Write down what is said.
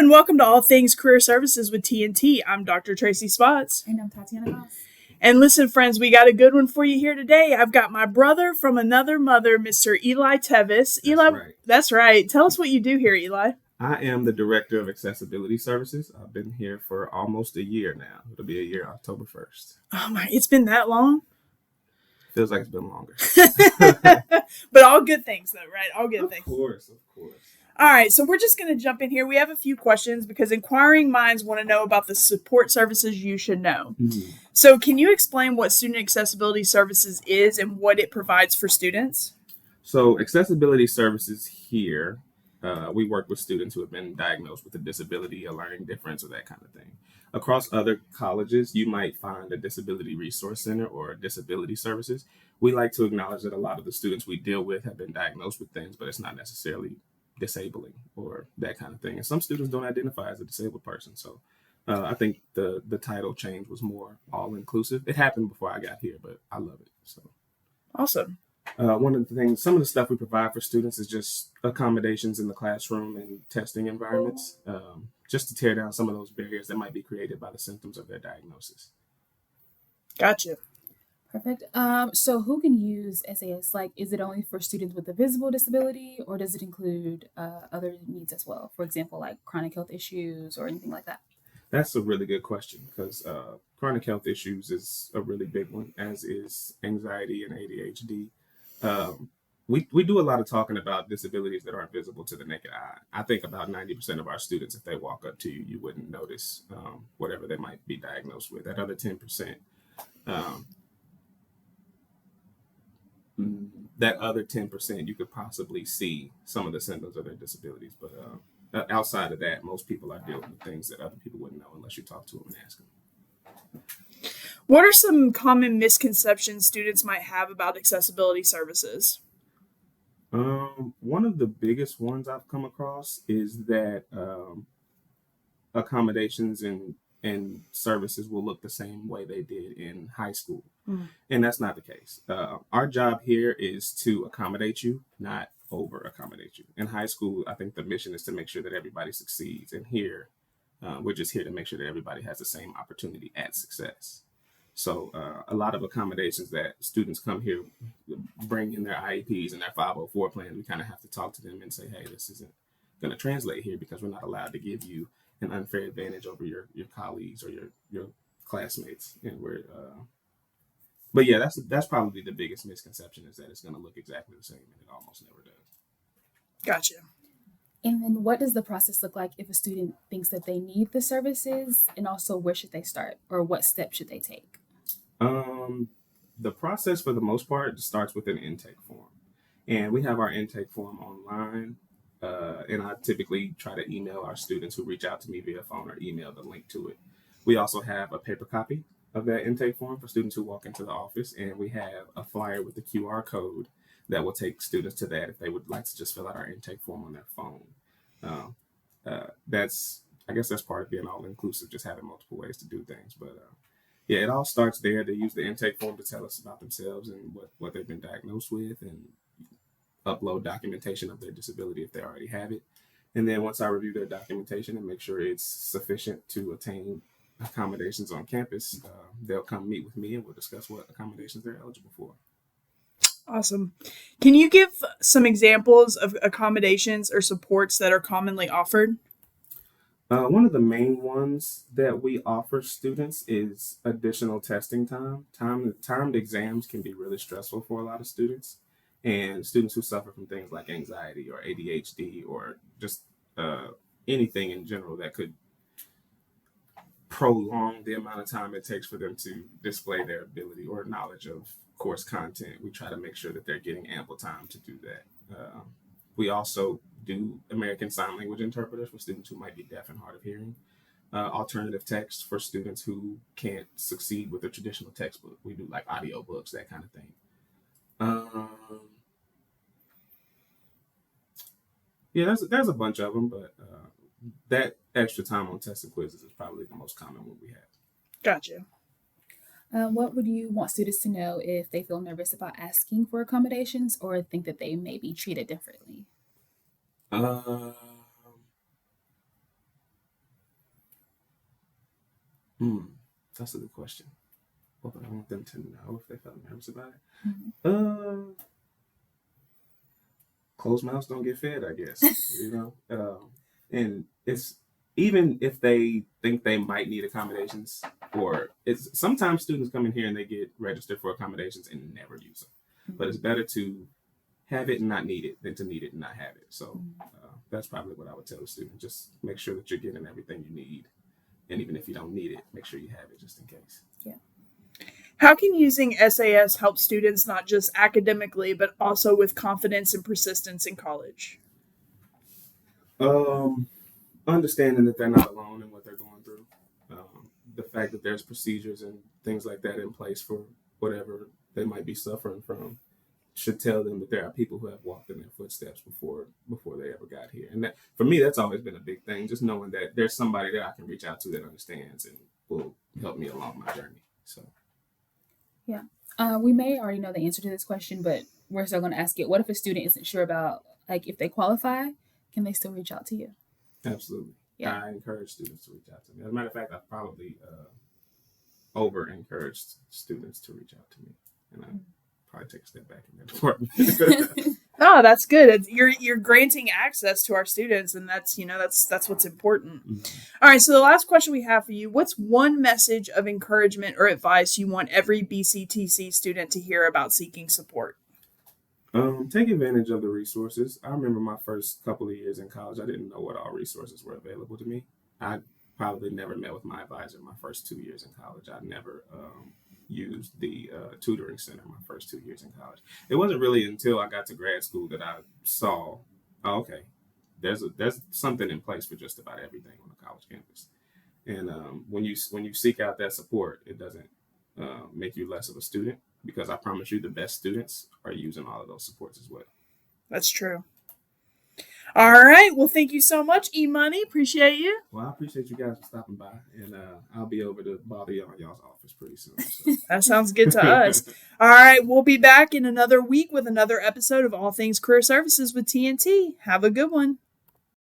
and welcome to All Things Career Services with TNT. I'm Dr. Tracy Spots. And I'm Tatyana. Gause. And listen, friends, we got a good one for you here today. I've got my brother from another mother, Mr. Eli Tevis. That's right. Tell us what you do here, Eli. I am the Director of Accessibility Services. I've been here for almost a year now. It'll be a year October 1st. Oh my, it's been that long? Feels like it's been longer. But all good things though, right? All good things. Of course. All right, so we're just going to jump in here. We have a few questions because inquiring minds want to know about the support services you should know. Mm-hmm. So can you explain what Student Accessibility Services is and what it provides for students? So accessibility services here, we work with students who have been diagnosed with a disability, a learning difference, or that kind of thing. Across other colleges, you might find a disability resource center or disability services. We like to acknowledge that a lot of the students we deal with have been diagnosed with things, but it's not necessarily disabling or that kind of thing. And some students don't identify as a disabled person. So I think the title change was more all-inclusive. It happened before I got here, but I love it. So awesome. One of the things, some of the stuff we provide for students is just accommodations in the classroom and testing environments, just to tear down some of those barriers that might be created by the symptoms of their diagnosis. Gotcha. Perfect. So who can use SAS? Like, is it only for students with a visible disability, or does it include other needs as well? For example, like chronic health issues or anything like that? That's a really good question because chronic health issues is a really big one, as is anxiety and ADHD. We do a lot of talking about disabilities that aren't visible to the naked eye. I think about 90% of our students, if they walk up to you, you wouldn't notice whatever they might be diagnosed with. That other 10%, you could possibly see some of the symptoms of their disabilities. But outside of that, most people are dealing with things that other people wouldn't know unless you talk to them and ask them. What are some common misconceptions students might have about accessibility services? One of the biggest ones I've come across is that accommodations and services will look the same way they did in high school. And that's not the case. Our job here is to accommodate you, not over accommodate you. In high school, I think the mission is to make sure that everybody succeeds. And here, we're just here to make sure that everybody has the same opportunity at success. So a lot of accommodations that students come here bring in their IEPs and their 504 plans, we kind of have to talk to them and say, hey, this isn't going to translate here because we're not allowed to give you an unfair advantage over your colleagues or your classmates. And but yeah, that's probably the biggest misconception, is that it's going to look exactly the same, and it almost never does. Gotcha. And then what does the process look like if a student thinks that they need the services, and also where should they start, or what steps should they take? The process for the most part starts with an intake form, and we have our intake form online. And I typically try to email our students who reach out to me via phone or email the link to it. We also have a paper copy of that intake form for students who walk into the office, and we have a flyer with the QR code that will take students to that if they would like to just fill out our intake form on their phone. I guess that's part of being all inclusive, just having multiple ways to do things. But yeah, it all starts there. They use the intake form to tell us about themselves and what they've been diagnosed with, and upload documentation of their disability if they already have it. And then once I review their documentation and make sure it's sufficient to attain accommodations on campus, they'll come meet with me and we'll discuss what accommodations they're eligible for. Awesome. Can you give some examples of accommodations or supports that are commonly offered? One of the main ones that we offer students is additional testing time. Timed exams can be really stressful for a lot of students, and students who suffer from things like anxiety or ADHD or just anything in general that could prolong the amount of time it takes for them to display their ability or knowledge of course content. We try to make sure that they're getting ample time to do that. We also do American Sign Language interpreters for students who might be deaf and hard of hearing. Alternative text for students who can't succeed with a traditional textbook. We do like audiobooks, that kind of thing. Yeah, there's a bunch of them, but that extra time on tests and quizzes is probably the most common one we have. Gotcha. What would you want students to know if they feel nervous about asking for accommodations or think that they may be treated differently? That's a good question. What would I want them to know if they felt nervous about it? Mm-hmm. Closed mouths don't get fed, I guess. And it's even if they think they might need accommodations, or it's sometimes students come in here and they get registered for accommodations and never use them. Mm-hmm. But it's better to have it and not need it than to need it and not have it. So that's probably what I would tell the student. Just make sure that you're getting everything you need. And even if you don't need it, make sure you have it just in case. Yeah. How can using SAS help students not just academically, but also with confidence and persistence in college? Understanding that they're not alone in what they're going through. The fact that there's procedures and things like that in place for whatever they might be suffering from should tell them that there are people who have walked in their footsteps before they ever got here. And that, for me, that's always been a big thing, just knowing that there's somebody that I can reach out to that understands and will help me along my journey. So, yeah. We may already know the answer to this question, but we're still going to ask it. What if a student isn't sure about, like, if they qualify, can they still reach out to you? Absolutely. Yeah. I encourage students to reach out to me. As a matter of fact, I've probably over-encouraged students to reach out to me. And I probably take a step back in that department. Oh, that's good. You're granting access to our students, and that's what's important. Mm-hmm. All right, so the last question we have for you, what's one message of encouragement or advice you want every BCTC student to hear about seeking support? Take advantage of the resources. I remember my first couple of years in college, I didn't know what all resources were available to me. I probably never met with my advisor my first 2 years in college. I never used the tutoring center my first 2 years in college. It wasn't really until I got to grad school that I saw, okay, there's something in place for just about everything on the college campus. And when you seek out that support, it doesn't make you less of a student, because I promise you the best students are using all of those supports as well. That's true. All right. Well, thank you so much, E-Money. Appreciate you. Well, I appreciate you guys for stopping by, and I'll be over to bother y'all in y'all's office pretty soon. So. That sounds good to us. All right. We'll be back in another week with another episode of All Things Career Services with TNT. Have a good one.